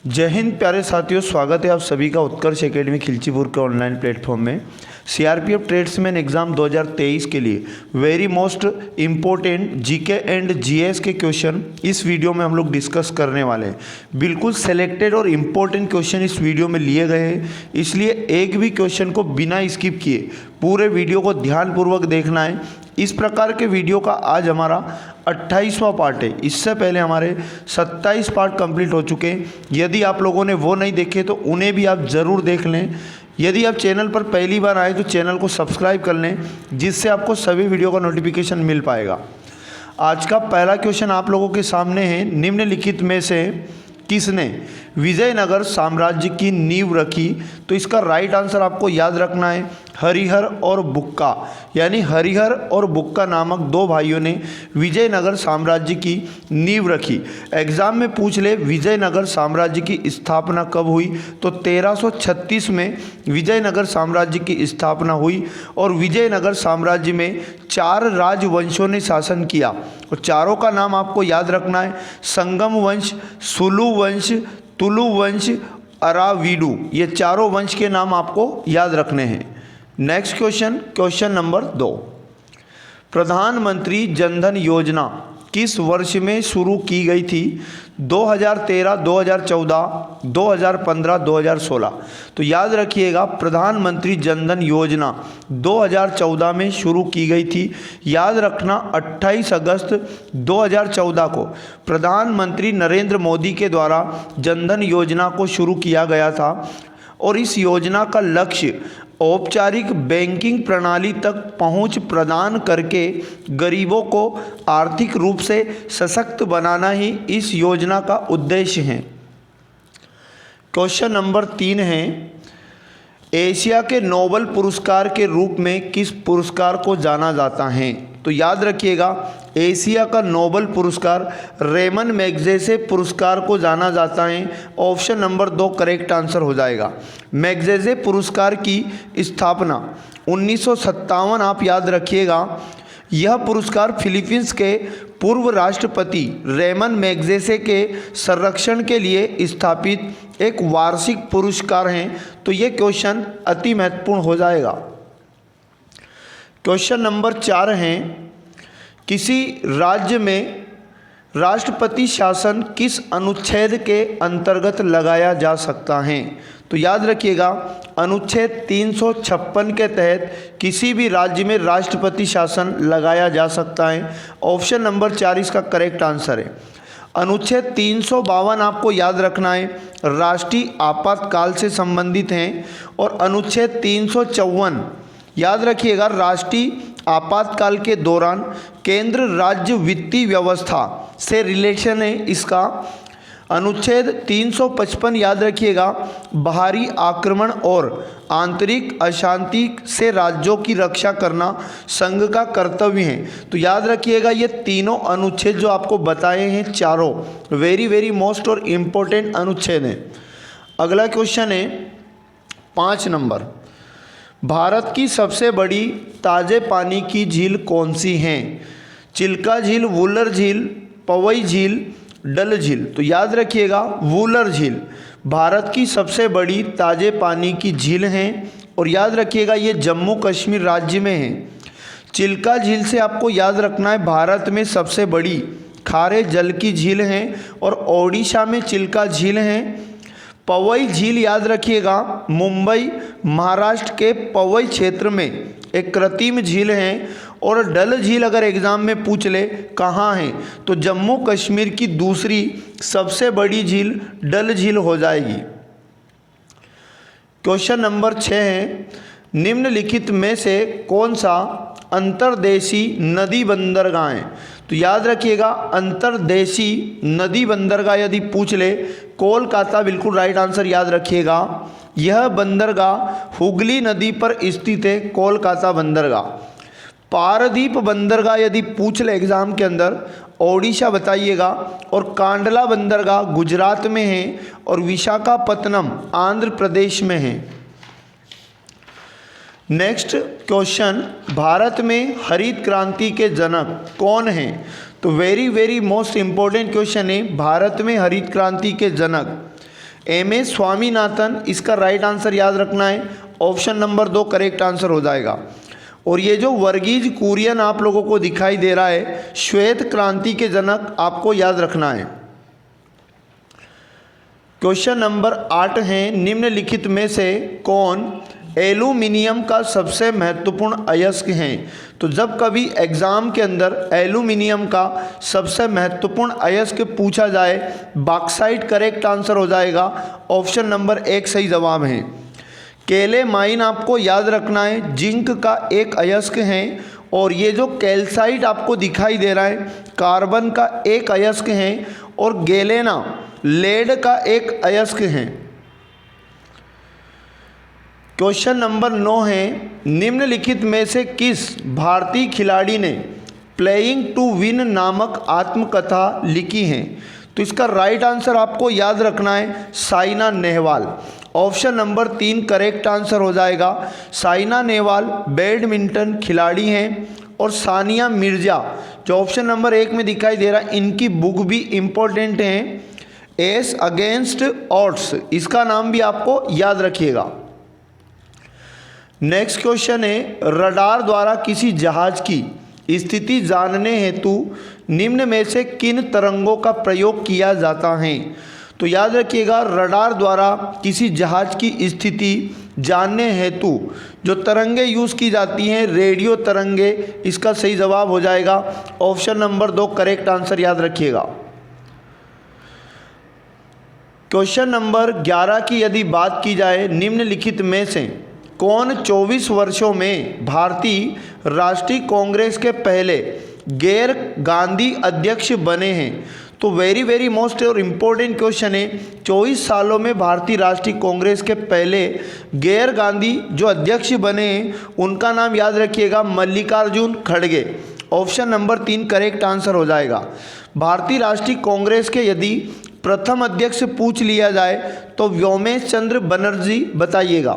जय हिंद प्यारे साथियों, स्वागत है आप सभी का उत्कर्ष एकेडमी खिलचीपुर के ऑनलाइन प्लेटफॉर्म में। सीआरपीएफ ट्रेड्समैन एग्ज़ाम 2023 के लिए very most important GK and GS के क्वेश्चन इस वीडियो में हम लोग डिस्कस करने वाले हैं। बिल्कुल सेलेक्टेड और इम्पोर्टेंट क्वेश्चन इस वीडियो में लिए गए हैं, इसलिए एक भी क्वेश्चन को बिना स्किप किए पूरे वीडियो को ध्यानपूर्वक देखना है। इस प्रकार के वीडियो का आज हमारा 28वां पार्ट है। इससे पहले हमारे 27 पार्ट कंप्लीट हो चुके हैं। यदि आप लोगों ने वो नहीं देखे तो उन्हें भी आप ज़रूर देख लें। यदि आप चैनल पर पहली बार आए तो चैनल को सब्सक्राइब कर लें, जिससे आपको सभी वीडियो का नोटिफिकेशन मिल पाएगा। आज का पहला क्वेश्चन आप लोगों के सामने है, निम्नलिखित में से किसने विजयनगर साम्राज्य की नींव रखी? तो इसका राइट आंसर आपको याद रखना है हरिहर और बुक्का, यानी हरिहर और बुक्का नामक दो भाइयों ने विजयनगर साम्राज्य की नींव रखी। एग्जाम में पूछ ले विजयनगर साम्राज्य की स्थापना कब हुई? तो 1336 में विजयनगर साम्राज्य की स्थापना हुई और विजयनगर साम्राज्य में 4 राजवंशों ने शासन किया और चारों का नाम आपको याद रखना है, संगम वंश, सुलु वंश, तुलु वंश, अराविडु। ये चारों वंश के नाम आपको याद रखने हैं। नेक्स्ट क्वेश्चन नंबर 2, प्रधानमंत्री जनधन योजना किस वर्ष में शुरू की गई थी? 2013, 2014, 2015, 2016। तो याद रखिएगा, प्रधानमंत्री जनधन योजना 2014 में शुरू की गई थी। याद रखना 28 अगस्त 2014 को प्रधानमंत्री नरेंद्र मोदी के द्वारा जनधन योजना को शुरू किया गया था और इस योजना का लक्ष्य औपचारिक बैंकिंग प्रणाली तक पहुंच प्रदान करके गरीबों को आर्थिक रूप से सशक्त बनाना ही इस योजना का उद्देश्य है। क्वेश्चन नंबर 3 है, एशिया के नोबेल पुरस्कार के रूप में किस पुरस्कार को जाना जाता है? तो याद रखिएगा, एशिया का नोबेल पुरस्कार रेमन मैग्सेसे पुरस्कार को जाना जाता है। ऑप्शन नंबर 2 करेक्ट आंसर हो जाएगा। मैग्सेसे पुरस्कार की स्थापना 1957 आप याद रखिएगा। यह पुरस्कार फिलीपींस के पूर्व राष्ट्रपति रेमन मैग्सेसे के संरक्षण के लिए स्थापित एक वार्षिक पुरस्कार है। तो ये क्वेश्चन अति महत्वपूर्ण हो जाएगा। क्वेश्चन नंबर 4 है, किसी राज्य में राष्ट्रपति शासन किस अनुच्छेद के अंतर्गत लगाया जा सकता है? तो याद रखिएगा, अनुच्छेद 356 के तहत किसी भी राज्य में राष्ट्रपति शासन लगाया जा सकता है। ऑप्शन नंबर 4 इसका करेक्ट आंसर है। अनुच्छेद 352 आपको याद रखना है, राष्ट्रीय आपातकाल से संबंधित हैं। और अनुच्छेद 354 याद रखिएगा, राष्ट्रीय आपातकाल के दौरान केंद्र राज्य वित्तीय व्यवस्था से रिलेशन है इसका। अनुच्छेद 355 याद रखिएगा, बाहरी आक्रमण और आंतरिक अशांति से राज्यों की रक्षा करना संघ का कर्तव्य है। तो याद रखिएगा, ये तीनों अनुच्छेद जो आपको बताए हैं चारों वेरी मोस्ट और इम्पोर्टेंट अनुच्छेद हैं। अगला क्वेश्चन है 5 नंबर, भारत की सबसे बड़ी ताज़े पानी की झील कौन सी है? चिल्का झील, वुलर झील, पवई झील, डल झील। तो याद रखिएगा, वुलर झील भारत की सबसे बड़ी ताज़े पानी की झील है और याद रखिएगा ये जम्मू कश्मीर राज्य में है। चिल्का झील से आपको याद रखना है भारत में सबसे बड़ी खारे जल की झील है और ओडिशा में चिल्का झील है। पवई झील याद रखिएगा, मुंबई महाराष्ट्र के पवई क्षेत्र में एक कृत्रिम झील है। और डल झील अगर एग्जाम में पूछ ले कहाँ है, तो जम्मू कश्मीर की दूसरी सबसे बड़ी झील डल झील हो जाएगी। क्वेश्चन नंबर 6 है, निम्नलिखित में से कौन सा अंतर्देशीय नदी बंदरगाह है? तो याद रखिएगा, अंतर्देशीय नदी बंदरगाह यदि पूछ ले, कोलकाता बिल्कुल राइट आंसर याद रखिएगा। यह बंदरगाह हुगली नदी पर स्थित है, कोलकाता बंदरगाह। पारदीप बंदरगाह यदि पूछ ले एग्जाम के अंदर, ओडिशा बताइएगा। और कांडला बंदरगाह गुजरात में है और विशाखापत्तनम आंध्र प्रदेश में है। नेक्स्ट क्वेश्चन, भारत में हरित क्रांति के जनक कौन हैं? तो वेरी मोस्ट इम्पोर्टेंट क्वेश्चन है, भारत में हरित क्रांति के जनक MS स्वामीनाथन, इसका राइट आंसर याद रखना है, ऑप्शन नंबर 2 करेक्ट आंसर हो जाएगा। और ये जो वर्गीज कुरियन आप लोगों को दिखाई दे रहा है, श्वेत क्रांति के जनक, आपको याद रखना है। क्वेश्चन नंबर 8 है, निम्नलिखित में से कौन एल्यूमिनियम का सबसे महत्वपूर्ण अयस्क है? तो जब कभी एग्जाम के अंदर एल्यूमिनियम का सबसे महत्वपूर्ण अयस्क पूछा जाए, बॉक्साइट करेक्ट आंसर हो जाएगा, ऑप्शन नंबर 1 सही जवाब है। केलेमाइन आपको याद रखना है, जिंक का एक अयस्क है। और ये जो कैल्साइट आपको दिखाई दे रहा है, कार्बन का एक अयस्क है। और गैलेना लेड का एक अयस्क है। क्वेश्चन नंबर 9 है, निम्नलिखित में से किस भारतीय खिलाड़ी ने प्लेइंग टू विन नामक आत्मकथा लिखी है? तो इसका राइट आंसर आपको याद रखना है, Saina Nehwal, option number 3 correct answer हो जाएगा। साइना नेहवाल बैडमिंटन खिलाड़ी हैं। और सानिया मिर्जा जो ऑप्शन नंबर 1 में दिखाई दे रहा है, इनकी बुक भी इम्पोर्टेंट है, एस अगेंस्ट ऑड्स, इसका नाम भी आपको याद रखिएगा। नेक्स्ट क्वेश्चन है, रडार द्वारा किसी जहाज की स्थिति जानने हेतु निम्न में से किन तरंगों का प्रयोग किया जाता है? तो याद रखिएगा, रडार द्वारा किसी जहाज की स्थिति जानने हेतु जो तरंगे यूज़ की जाती हैं, रेडियो तरंगे, इसका सही जवाब हो जाएगा, ऑप्शन नंबर 2 करेक्ट आंसर याद रखिएगा। क्वेश्चन नंबर 11 की यदि बात की जाए, निम्नलिखित में से कौन 24 वर्षों में भारतीय राष्ट्रीय कांग्रेस के पहले गैर गांधी अध्यक्ष बने हैं? तो वेरी मोस्ट और इम्पोर्टेंट क्वेश्चन है, 24 सालों में भारतीय राष्ट्रीय कांग्रेस के पहले गैर गांधी जो अध्यक्ष बने हैं, उनका नाम याद रखिएगा, मल्लिकार्जुन खड़गे, ऑप्शन नंबर 3 करेक्ट आंसर हो जाएगा। भारतीय राष्ट्रीय कांग्रेस के यदि प्रथम अध्यक्ष पूछ लिया जाए तो व्योमेश चंद्र बनर्जी बताइएगा।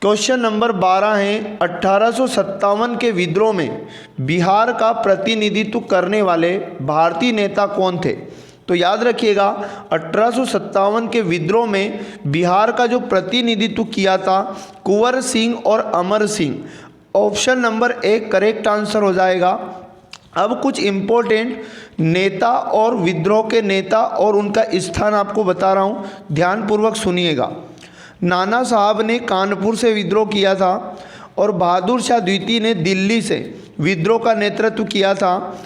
क्वेश्चन नंबर 12 है, 1857 के विद्रोह में बिहार का प्रतिनिधित्व करने वाले भारतीय नेता कौन थे? तो याद रखिएगा, 1857 के विद्रोह में बिहार का जो प्रतिनिधित्व किया था, कुंवर सिंह और Amar Singh, option number 1 correct answer हो जाएगा। अब कुछ इम्पोर्टेंट नेता और विद्रोह के नेता और उनका स्थान आपको बता रहा हूँ, ध्यानपूर्वक सुनिएगा। नाना साहब ने कानपुर से विद्रोह किया था और बहादुर शाह द्वितीय ने दिल्ली से विद्रोह का नेतृत्व किया था।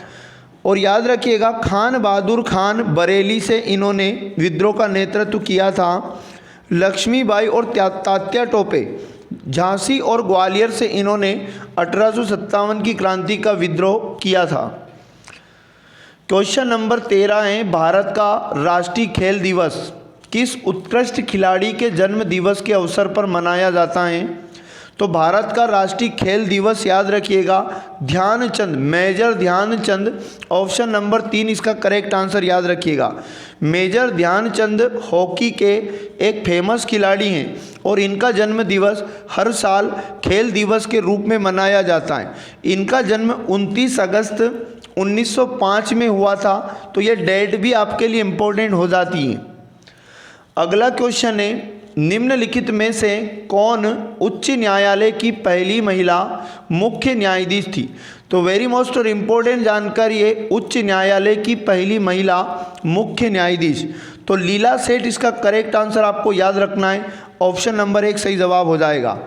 और याद रखिएगा, खान बहादुर खान बरेली से इन्होंने विद्रोह का नेतृत्व किया था। लक्ष्मीबाई और तात्या टोपे झांसी और ग्वालियर से इन्होंने 1857 की क्रांति का विद्रोह किया था। क्वेश्चन नंबर 13 है, भारत का राष्ट्रीय खेल दिवस किस उत्कृष्ट खिलाड़ी के जन्म दिवस के अवसर पर मनाया जाता है? तो भारत का राष्ट्रीय खेल दिवस याद रखिएगा, Dhyan Chand, major Dhyan Chand, option number 3 इसका करेक्ट आंसर याद रखिएगा। मेजर ध्यानचंद हॉकी के एक फेमस खिलाड़ी हैं और इनका जन्म दिवस हर साल खेल दिवस के रूप में मनाया जाता है। इनका जन्म 29 अगस्त 1905 में हुआ था, तो ये डेट भी आपके लिए इम्पोर्टेंट हो जाती है। अगला क्वेश्चन है, निम्नलिखित में से कौन उच्च न्यायालय की पहली महिला मुख्य न्यायाधीश थी? तो वेरी मोस्ट और इम्पोर्टेंट जानकारी है, उच्च न्यायालय की पहली महिला मुख्य न्यायाधीश, तो लीला सेठ इसका करेक्ट आंसर आपको याद रखना है, ऑप्शन नंबर 1 सही जवाब हो जाएगा।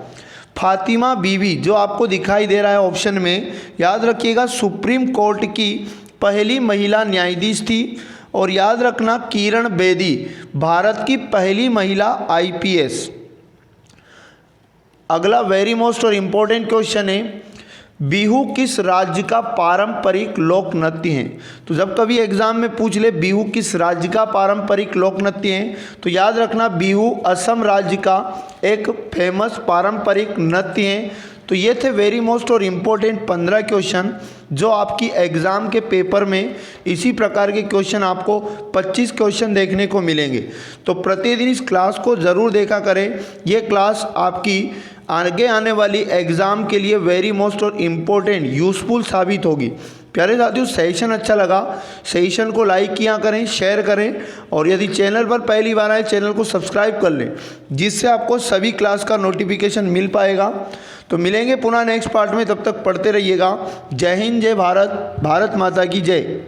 फातिमा बीवी जो आपको दिखाई दे रहा है ऑप्शन में, याद रखिएगा, सुप्रीम कोर्ट की पहली महिला न्यायाधीश थी। और याद रखना, किरण बेदी भारत की पहली महिला IPS। अगला वेरी मोस्ट और इम्पोर्टेंट क्वेश्चन है, बिहू किस राज्य का पारंपरिक लोक नृत्य है? तो जब कभी एग्जाम में पूछ ले बिहू किस राज्य का पारंपरिक लोक नृत्य है, तो याद रखना बिहू असम राज्य का एक फेमस पारंपरिक नृत्य है। तो ये थे वेरी मोस्ट और इम्पोर्टेंट 15 क्वेश्चन जो आपकी एग्ज़ाम के पेपर में इसी प्रकार के क्वेश्चन आपको 25 क्वेश्चन देखने को मिलेंगे। तो प्रतिदिन इस क्लास को ज़रूर देखा करें, ये क्लास आपकी आगे आने वाली एग्ज़ाम के लिए वेरी मोस्ट और इम्पोर्टेंट यूज़फुल साबित होगी। प्यारे साथियों, सेशन अच्छा लगा, सेशन को लाइक किया करें, शेयर करें, और यदि चैनल पर पहली बार आए चैनल को सब्सक्राइब कर लें, जिससे आपको सभी क्लास का नोटिफिकेशन मिल पाएगा। तो मिलेंगे पुनः नेक्स्ट पार्ट में, तब तक पढ़ते रहिएगा। जय हिंद, जय भारत, भारत माता की जय।